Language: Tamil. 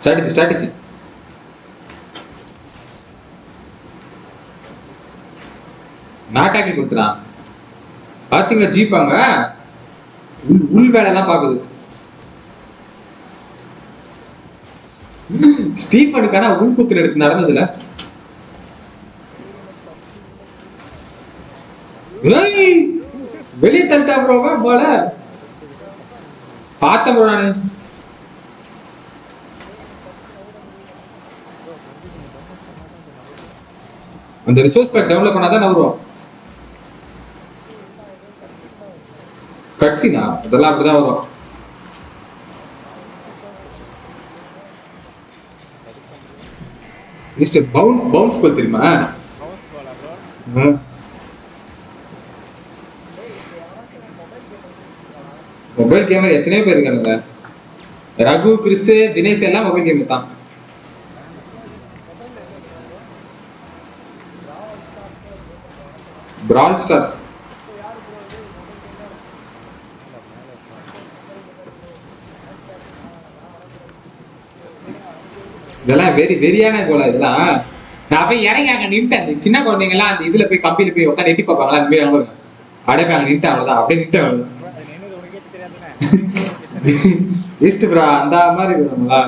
ஸ்ட்ராட்டஜி நாட்டாக்கி கொடுத்துறான். பாத்தீங்களா ஜீப்பாங்க உள் வேலை எல்லாம் பாக்குது. ஸ்டீஃபனுக்கான உள்குத்து எடுத்து நடந்ததுல வெளியே தள்ளிட்டா ப்ரோவா போல பார்த்த ப்ரோ நானு. அந்த ரிசோர்ஸ் பேக் டெவலப் பண்ணாதான் வரும். கட்சினா அதெல்லாம் அப்படிதான் வரும். மிஸ்டர் பவுன்ஸ் கோல் தெரியுமா? மொபைல் கேமர் எத்தனையோ பேர் இருக்கானுங்க. ரகு, கிறிஸ், தினேஷ் எல்லாம் மொபைல் கேமர் தான். பிரால் ஸ்டார்ஸ் இதெல்லாம் வெறியான கோலா இதெல்லாம். நான் போய் இறங்கி அங்க நின்ட்டேன். அந்த சின்ன குழந்தைங்க எல்லாம் அந்த இதுல போய் கம்பியில போய் உட்காந்து எட்டி பார்ப்பாங்களா அந்த மாதிரி அவங்க அடைப்பேன். அங்க நின்ட்டேன் அவ்வளவுதான். அப்படியே நின்ட்டேன். ஈஸ்ட் ப்ரா அந்த மாதிரி நம்மளா